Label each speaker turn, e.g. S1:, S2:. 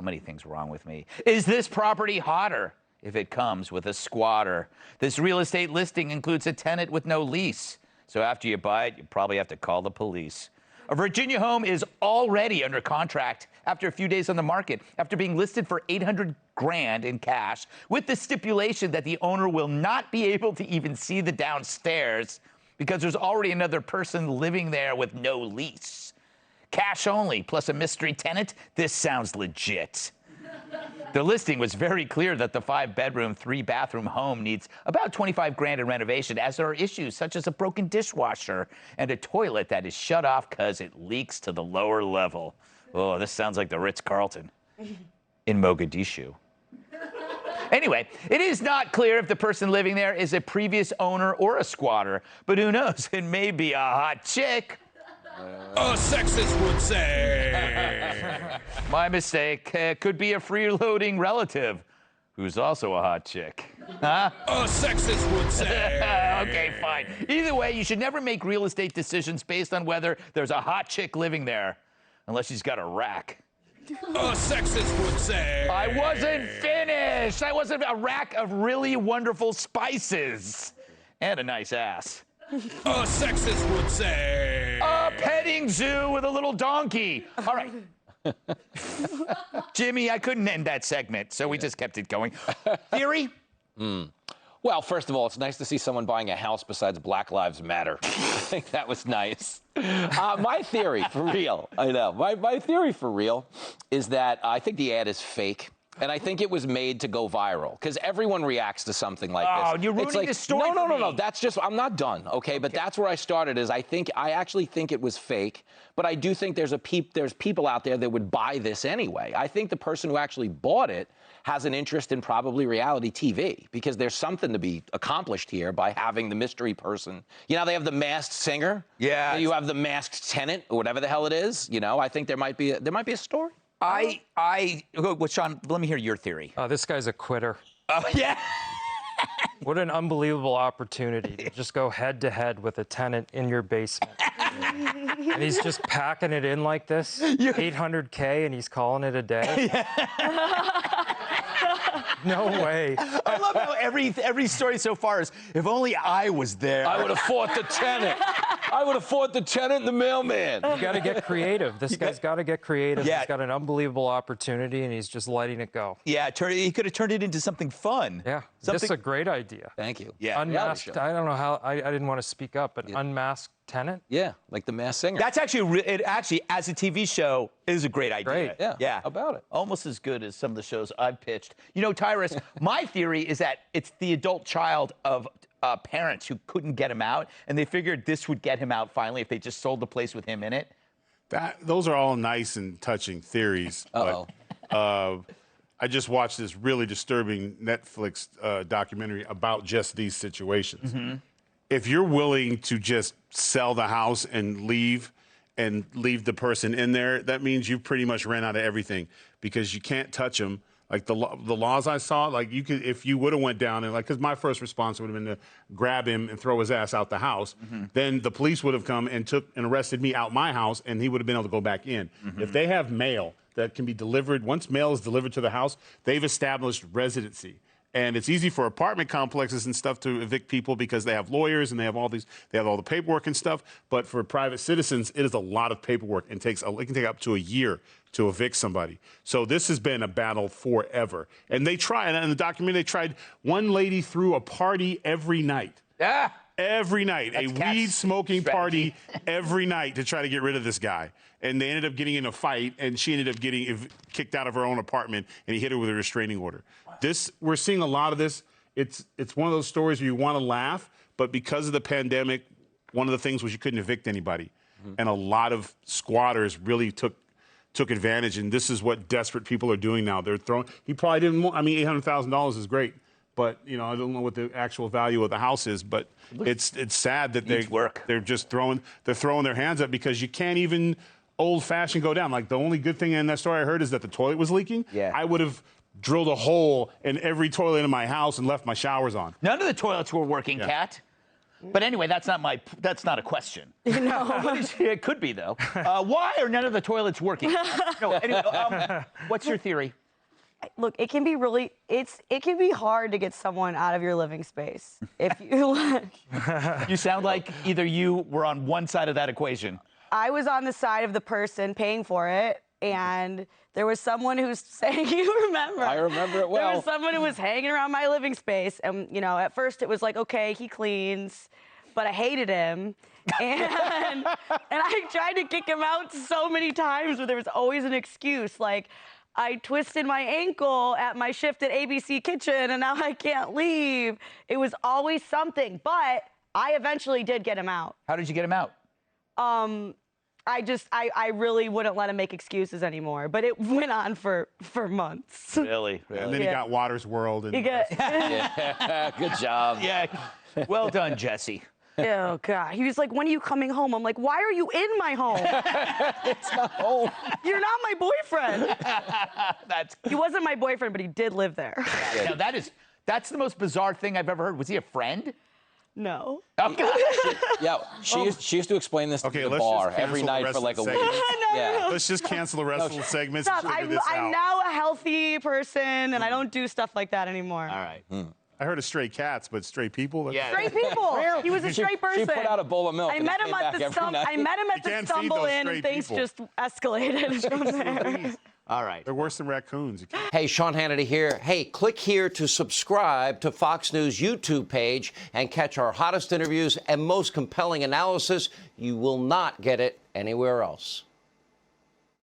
S1: many things wrong with me. Is this property hotter if it comes with a squatter? This real estate listing includes a tenant with no lease. So after you buy it, you probably have to call the police. A Virginia home is already under contract after a few days on the market, after being listed for $800 grand in cash, with the stipulation that the owner will not be able to even see the downstairs because there's already another person living there with no lease. Cash only, plus a mystery tenant? This sounds legit. The listing was very clear that the 5-bedroom, 3-bathroom home needs about 25 grand in renovation, as there are issues such as a broken dishwasher and a toilet that is shut off because it leaks to the lower level. Oh, this sounds like the Ritz-Carlton in Mogadishu. Anyway, it is not clear if the person living there is a previous owner or a squatter, but who knows? It may be a hot chick.
S2: A sexist would say.
S1: My mistake. Could be a freeloading relative who's also a hot chick. Huh?
S2: A sexist would say.
S1: Okay, fine. Either way, you should never make real estate decisions based on whether there's a hot chick living there, unless she's got a rack.
S2: A sexist would say.
S1: I wasn't finished. I wasn't a rack of really wonderful spices and a nice ass.
S2: A sexist would say.
S1: A petting zoo with a little donkey. All right. Jimmy, I couldn't end that segment, so we just kept it going. Theory?
S3: Well, first of all, it's nice to see someone buying a house besides Black Lives Matter. I think that was nice. My theory, for real, I know. My theory for real is that I think the ad is fake. And I think it was made to go viral because everyone reacts to something like this.
S1: Oh, you're ruining the story.
S3: No. That's just, I'm not done, okay? But that's where I started is I actually think it was fake, but I do think there's people out there that would buy this anyway. I think the person who actually bought it has an interest in probably reality TV because there's something to be accomplished here by having the mystery person. You know, they have the masked singer.
S1: Yeah.
S3: You have the masked tenant or whatever the hell it is. You know, I think there might be a story.
S1: Well, Sean, let me hear your theory.
S4: This guy's a quitter.
S1: Oh, yeah.
S4: What an unbelievable opportunity to just go head-to-head with a tenant in your basement. And he's just packing it in like this, $800K, and he's calling it a day. No way.
S1: I love how every story so far is, if only I was there.
S3: I would have fought the tenant. I would have fought the tenant and the mailman.
S4: You got to get creative. This guy's got to get creative.
S1: Yeah.
S4: He's got an unbelievable opportunity, and he's just letting it go.
S1: Yeah, he could have turned it into something fun.
S4: Yeah, this is a great idea.
S3: Thank you.
S1: Yeah.
S4: Unmasked, I don't know how, I didn't want to speak up, but unmasked tenant?
S3: Yeah, like the masked singer.
S1: That's actually, as a TV show, is a great idea.
S4: Great.
S3: Yeah. How about it?
S1: Almost as good as some of the shows I've pitched. You know, Tyrus, my theory is that it's the adult child of parents who couldn't get him out, and they figured this would get him out finally if they just sold the place with him in it.
S5: Those are all nice and touching theories. But I just watched this really disturbing Netflix documentary about just these situations. Mm-hmm. If you're willing to just sell the house and leave the person in there, that means you've pretty much ran out of everything because you can't touch them. Like the laws I saw, like you could, if you would have went down and because my first response would have been to grab him and throw his ass out the house. Mm-hmm. Then the police would have come and arrested me out my house, and he would have been able to go back in. Mm-hmm. If they have mail that can be delivered, once mail is delivered to the house, they've established residency. And it's easy for apartment complexes and stuff to evict people because they have lawyers and they have all the paperwork and stuff. But for private citizens, it is a lot of paperwork and it can take up to a year to evict somebody. So this has been a battle forever. And they tried, and in the documentary, they tried, one lady threw a party every night.
S1: Yeah.
S5: Every night,
S1: That's
S5: a weed-smoking party every night to try to get rid of this guy. And they ended up getting in a fight, and she ended up getting kicked out of her own apartment, and he hit her with a restraining order. We're seeing a lot of this. It's one of those stories where you want to laugh, but because of the pandemic, one of the things was you couldn't evict anybody. Mm-hmm. And a lot of squatters really took advantage, and this is what desperate people are doing now. They're throwing. He probably didn't want. I mean, $800,000 is great, but I don't know what the actual value of the house is. But it's sad that they're just throwing their hands up because you can't even old-fashioned go down. Like the only good thing in that story I heard is that the toilet was leaking.
S1: Yeah.
S5: I would have drilled a hole in every toilet in my house and left my showers on.
S1: None of the toilets were working, Kat. But anyway, that's not a question.
S6: No.
S1: It could be, though. Why are none of the toilets working? No, anyway, what's your theory?
S6: Look, it can be hard to get someone out of your living space if you.
S1: You sound like either you were on one side of that equation.
S6: I was on the side of the person paying for it, and there was someone who's saying, you remember?
S3: I remember it well.
S6: There was someone who was hanging around my living space, and at first it was like, okay, he cleans, but I hated him, and I tried to kick him out so many times, but there was always an excuse, like, I twisted my ankle at my shift at ABC Kitchen, and now I can't leave. It was always something, but I eventually did get him out.
S1: How did you get him out?
S6: I really wouldn't let him make excuses anymore, but it went on for months.
S1: Really?
S5: And then he got Water's World. And
S3: Yeah, good job.
S1: Yeah. Well done, Jesse.
S6: Oh, God. He was like, when are you coming home? I'm like, why are you in my home?
S3: It's not home.
S6: You're not my boyfriend. He wasn't my boyfriend, but he did live there.
S1: Now, that's the most bizarre thing I've ever heard. Was he a friend?
S6: No.
S1: Oh, God.
S3: Yeah, she used to explain this to the
S5: let's
S3: bar
S5: just
S3: every
S5: cancel the
S3: night for like a
S5: wrestling
S3: week.
S5: segment.
S3: Yeah.
S5: Let's just cancel the wrestling segments.
S6: Stop.
S5: and figure this
S6: I'm
S5: out.
S6: now a healthy person, and I don't do stuff like that anymore.
S1: All right.
S5: I heard of stray cats, but stray people?
S1: Yeah.
S6: Straight people. He was a straight person.
S3: She put out a bowl of milk.
S6: I
S3: and
S6: met
S3: it
S6: him
S3: came
S6: at
S3: back
S6: the
S3: every night.
S6: I met him at
S5: You
S6: the
S5: can't feed
S6: stumble
S5: those
S6: in, and
S5: stray
S6: things
S5: people.
S6: just escalated from there.
S1: All right.
S5: They're worse than raccoons. You can't-
S7: Hey, Sean Hannity here. Hey, click here to subscribe to Fox News YouTube page and catch our hottest interviews and most compelling analysis. You will not get it anywhere else.